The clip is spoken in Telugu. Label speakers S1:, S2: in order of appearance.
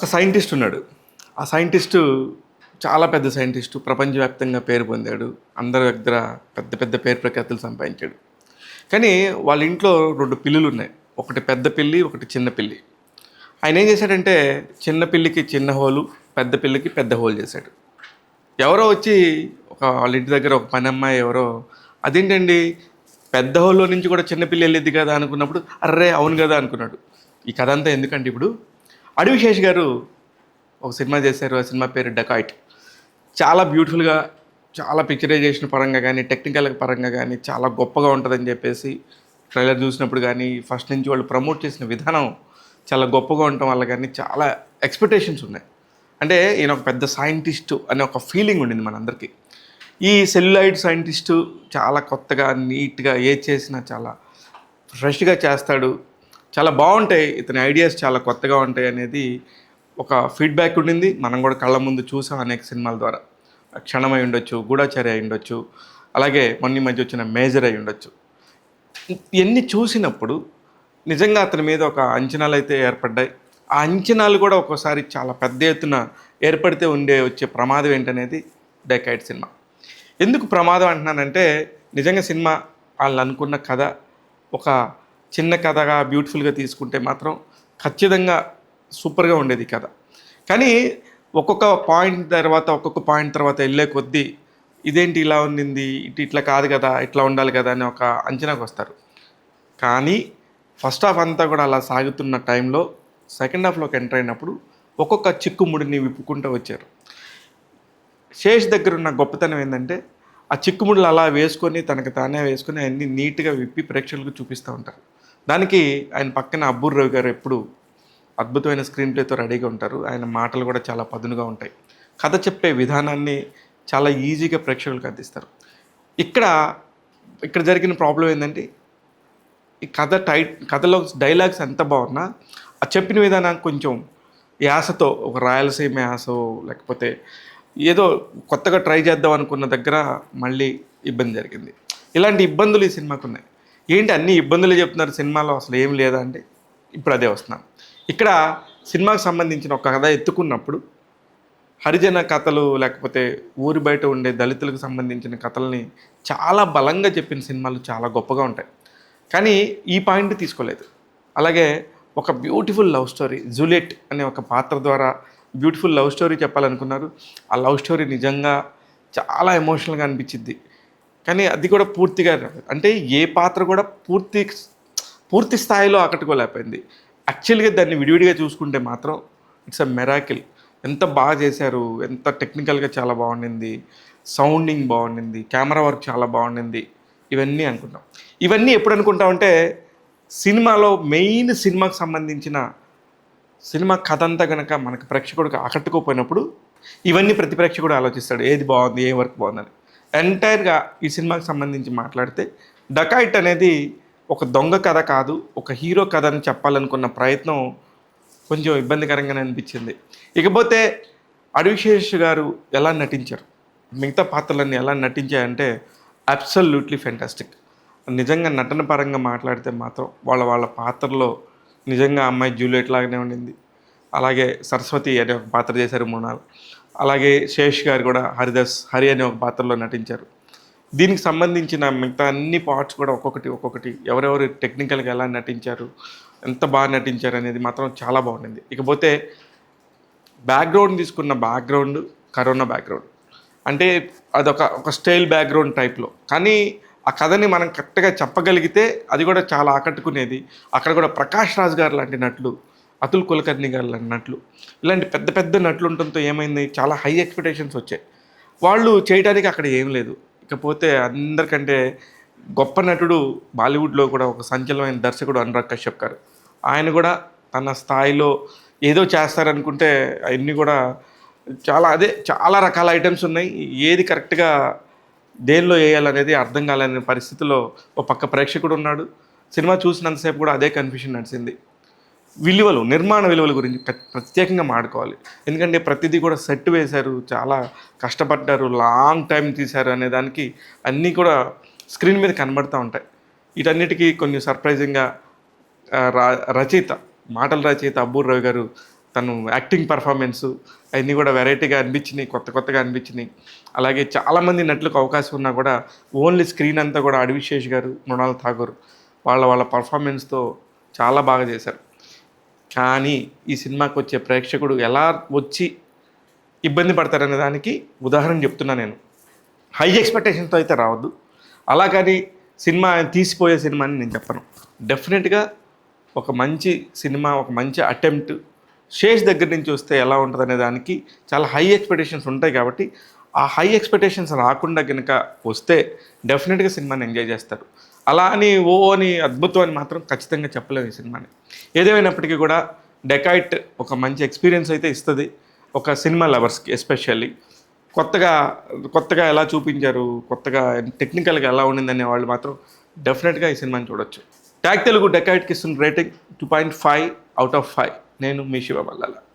S1: ఒక సైంటిస్ట్ ఉన్నాడు. ఆ సైంటిస్టు చాలా పెద్ద సైంటిస్టు. ప్రపంచవ్యాప్తంగా పేరు పొందాడు. అందరి దగ్గర పెద్ద పెద్ద పేరు ప్రఖ్యాతులు సంపాదించాడు. కానీ వాళ్ళ ఇంట్లో 2 పిల్లులున్నాయి. ఒకటి పెద్ద పిల్లి, ఒకటి చిన్న పిల్లి. ఆయన ఏం చేశాడంటే చిన్న పిల్లికి చిన్న హోలు, పెద్ద పిల్లికి పెద్ద హోల్ చేశాడు. ఎవరో వచ్చి వాళ్ళ ఇంటి దగ్గర ఒక పనమ్మాయి ఎవరో అదేంటండి పెద్ద హోల్లో నుంచి కూడా చిన్న పిల్లి వెళ్ళిద్ది కదా అనుకున్నప్పుడు అర్రే అవును కదా అనుకున్నాడు. ఈ కథ అంతా ఎందుకంటే ఇప్పుడు అడవి శేష్ గారు ఒక సినిమా చేశారు. ఆ సినిమా పేరు డకాయిట్. చాలా బ్యూటిఫుల్గా, చాలా పిక్చరైజేషన్ పరంగా కానీ, టెక్నికల్ పరంగా కానీ చాలా గొప్పగా ఉంటుందని చెప్పేసి ట్రైలర్ చూసినప్పుడు కానీ, ఫస్ట్ నుంచి వాళ్ళు ప్రమోట్ చేసిన విధానం చాలా గొప్పగా ఉండటం వల్ల కానీ చాలా ఎక్స్పెక్టేషన్స్ ఉన్నాయి. అంటే ఈయన ఒక పెద్ద సైంటిస్టు అనే ఒక ఫీలింగ్ ఉండింది మనందరికీ. ఈ సెల్యులాయిడ్ సైంటిస్టు చాలా కొత్తగా, నీట్గా ఏది చేసినా చాలా ఫ్రెష్గా చేస్తాడు. చాలా బాగుంటాయి, ఇతని ఐడియాస్ చాలా కొత్తగా ఉంటాయి అనేది ఒక ఫీడ్బ్యాక్ ఉండింది. మనం కూడా కళ్ళ ముందు చూసాం అనేక సినిమాల ద్వారా. క్షణమై ఉండొచ్చు, గూఢాచారి అయి ఉండొచ్చు, అలాగే మొన్న మధ్య వచ్చిన మేజర్ అయి ఉండొచ్చు. ఇవన్నీ చూసినప్పుడు నిజంగా అతని మీద ఒక అంచనాలు అయితే ఏర్పడ్డాయి. ఆ అంచనాలు కూడా ఒక్కోసారి చాలా పెద్ద ఎత్తున ఏర్పడితే వచ్చే ప్రమాదం ఏంటనేది డెకాయిట్ సినిమా. ఎందుకు ప్రమాదం అంటున్నానంటే నిజంగా సినిమా వాళ్ళు అనుకున్న కథ ఒక చిన్న కథగా బ్యూటిఫుల్గా తీసుకుంటే మాత్రం ఖచ్చితంగా సూపర్గా ఉండేది కథ. కానీ ఒక్కొక్క పాయింట్ తర్వాత వెళ్ళే కొద్దీ ఇదేంటి ఇలా ఉండింది, ఇట్లా కాదు కదా, ఇట్లా ఉండాలి కదా అని ఒక అంచనాకు వస్తారు. కానీ ఫస్ట్ హాఫ్ అంతా కూడా అలా సాగుతున్న టైంలో సెకండ్ హాఫ్లోకి ఎంటర్ అయినప్పుడు ఒక్కొక్క చిక్కుముడిని విప్పుకుంటూ వచ్చారు. శేష్ దగ్గర ఉన్న గొప్పతనం ఏంటంటే ఆ చిక్కుముడులు అలా వేసుకొని తనకు తానే వేసుకొని అన్నీ నీట్గా విప్పి ప్రేక్షకులకు చూపిస్తూ ఉంటారు. దానికి ఆయన పక్కన అబ్బూర్ రవి గారు ఎప్పుడు అద్భుతమైన స్క్రీన్ ప్లేతో రెడీగా ఉంటారు. ఆయన మాటలు కూడా చాలా పదునుగా ఉంటాయి. కథ చెప్పే విధానాన్ని చాలా ఈజీగా ప్రేక్షకులకు అందిస్తారు. ఇక్కడ జరిగిన ప్రాబ్లం ఏంటంటే ఈ కథలో డైలాగ్స్ ఎంత బాగున్నా ఆ చెప్పిన విధానం కొంచెం యాసతో, ఒక రాయలసీమ యాసో లేకపోతే ఏదో కొత్తగా ట్రై చేద్దాం అనుకున్న దగ్గర మళ్ళీ ఇబ్బంది జరిగింది. ఇలాంటి ఇబ్బందులు ఈ సినిమాకు ఉన్నాయి. ఏంటి అన్ని ఇబ్బందులు చెప్తున్నారు సినిమాలో, అసలు ఏం లేదా అంటే ఇప్పుడు అదే వస్తున్నాను. ఇక్కడ సినిమాకు సంబంధించిన ఒక కథ ఎత్తుకున్నప్పుడు హరిజన కథలు లేకపోతే ఊరి బయట ఉండే దళితులకు సంబంధించిన కథల్ని చాలా బలంగా చెప్పిన సినిమాలు చాలా గొప్పగా ఉంటాయి. కానీ ఈ పాయింట్ తీసుకోలేదు. అలాగే ఒక బ్యూటిఫుల్ లవ్ స్టోరీ, జూలియట్ అనే ఒక పాత్ర ద్వారా బ్యూటిఫుల్ లవ్ స్టోరీ చెప్పాలనుకున్నారు. ఆ లవ్ స్టోరీ నిజంగా చాలా ఎమోషనల్గా అనిపించింది. కానీ అది కూడా పూర్తిగా అంటే ఏ పాత్ర కూడా పూర్తి స్థాయిలో ఆకట్టుకోలేకపోయింది. యాక్చువల్గా దాన్ని విడివిడిగా చూసుకుంటే మాత్రం ఇట్స్ అ మెరాకిల్. ఎంత బాగా చేశారు, ఎంత టెక్నికల్గా చాలా బాగుండింది, సౌండింగ్ బాగుండింది, కెమెరా వర్క్ చాలా బాగుండింది, ఇవన్నీ అనుకుంటాం. ఇవన్నీ ఎప్పుడు అనుకుంటామంటే సినిమాలో మెయిన్ సినిమాకు సంబంధించిన సినిమా కథ అంతా కనుక మనకు ప్రేక్షకుడికి ఆకట్టుకోపోయినప్పుడు ఇవన్నీ ప్రతి ప్రేక్షకుడు ఆలోచిస్తాడు, ఏది బాగుంది, ఏ వర్క్ బాగుందని. ఎంటైర్గా ఈ సినిమాకి సంబంధించి మాట్లాడితే డకాయిట్ అనేది ఒక దొంగ కథ కాదు, ఒక హీరో కథ అని చెప్పాలనుకున్న ప్రయత్నం కొంచెం ఇబ్బందికరంగానే అనిపించింది. ఇకపోతే అడవిశేష్ గారు ఎలా నటించారు, మిగతా పాత్రలన్నీ ఎలా నటించాయంటే అబ్సల్యూట్లీ ఫెంటాస్టిక్. నిజంగా నటన పరంగా మాట్లాడితే మాత్రం వాళ్ళ పాత్రలో నిజంగా అమ్మాయి జూలియట్ లాగానే ఉండింది. అలాగే సరస్వతి అనే ఒక పాత్ర చేశారు మృణాల్. అలాగే శేష్ గారు కూడా హరి అనే ఒక పాత్రలో నటించారు. దీనికి సంబంధించిన మిగతా అన్ని పార్ట్స్ కూడా ఒక్కొక్కటి ఎవరెవరు టెక్నికల్గా ఎలా నటించారు, ఎంత బాగా నటించారు అనేది మాత్రం చాలా బాగుండింది. ఇకపోతే బ్యాక్గ్రౌండ్ తీసుకున్న బ్యాక్గ్రౌండ్ కరోనా బ్యాక్గ్రౌండ్ అంటే అదొక స్టైల్ బ్యాక్గ్రౌండ్ టైప్లో, కానీ ఆ కథని మనం కరెక్ట్గా చెప్పగలిగితే అది కూడా చాలా ఆకట్టుకునేది. అక్కడ కూడా ప్రకాష్ రాజ్ గారు లాంటి నటులు, అతుల్ కులకర్ణి గారు లాంటి నటులు, ఇలాంటి పెద్ద పెద్ద నటులు ఉండటంతో ఏమైంది, చాలా హై ఎక్స్పెక్టేషన్స్ వచ్చాయి. వాళ్ళు చేయడానికి అక్కడ ఏం లేదు. ఇకపోతే అందరికంటే గొప్ప నటుడు బాలీవుడ్లో కూడా ఒక సంచలనమైన దర్శకుడు అనురాగ్ కశ్యప్ గారు. ఆయన కూడా తన స్థాయిలో ఏదో చేస్తారనుకుంటే అవన్నీ కూడా చాలా రకాల ఐటమ్స్ ఉన్నాయి. ఏది కరెక్ట్గా దేనిలో వేయాలనేది అర్థం కాలేని పరిస్థితిలో ఒక పక్క ప్రేక్షకుడు ఉన్నాడు. సినిమా చూసినంతసేపు కూడా అదే కన్ఫ్యూషన్ నడిచింది. నిర్మాణ విలువల గురించి ప్రత్యేకంగా మాట్లాడుకోవాలి. ఎందుకంటే ప్రతిదీ కూడా సెట్ వేశారు, చాలా కష్టపడ్డారు, లాంగ్ టైం తీశారు అనే దానికి అన్నీ కూడా స్క్రీన్ మీద కనబడుతూ ఉంటాయి. వీటన్నిటికీ కొన్ని సర్ప్రైజింగ్గా రచయిత, మాటల రచయిత అబ్బూర్ రవి గారు తను యాక్టింగ్ పర్ఫార్మెన్సు అవన్నీ కూడా వెరైటీగా అనిపించినాయి, కొత్త కొత్తగా అనిపించినాయి. అలాగే చాలామంది నటులకు అవకాశం ఉన్నా కూడా ఓన్లీ స్క్రీన్ అంతా కూడా అడివిశేష్ గారు, మృణాల్ ఠాగూర్ వాళ్ళ పర్ఫార్మెన్స్తో చాలా బాగా చేశారు. కానీ ఈ సినిమాకి వచ్చే ప్రేక్షకుడు ఎలా వచ్చి ఇబ్బంది పడతారనే దానికి ఉదాహరణ చెప్తున్నా నేను. హై ఎక్స్పెక్టేషన్తో అయితే రావద్దు. అలా కానీ సినిమా తీసిపోయే సినిమా అని నేను చెప్పను. డెఫినెట్గా ఒక మంచి సినిమా, ఒక మంచి అటెంప్ట్ శేష్ దగ్గర నుంచి వస్తే ఎలా ఉంటుందనే దానికి చాలా హై ఎక్స్పెక్టేషన్స్ ఉంటాయి. కాబట్టి ఆ హై ఎక్స్పెక్టేషన్స్ రాకుండా కనుక వస్తే డెఫినెట్గా సినిమాని ఎంజాయ్ చేస్తారు. అలా అని అని అద్భుతం అని మాత్రం ఖచ్చితంగా చెప్పలేము ఈ సినిమాని. ఏదేమైనప్పటికీ కూడా డెకాయిట్ ఒక మంచి ఎక్స్పీరియన్స్ అయితే ఇస్తుంది ఒక సినిమా లవర్స్కి. ఎస్పెషల్లీ కొత్తగా ఎలా చూపించారు, కొత్తగా టెక్నికల్గా ఎలా ఉండిందనే వాళ్ళు మాత్రం డెఫినెట్గా ఈ సినిమాని చూడొచ్చు. ట్యాగ్ తెలుగు డెకాయిట్కి ఇస్తున్న రేటింగ్ 2.5 out of 5. నేను మీ శివ మల్లాల.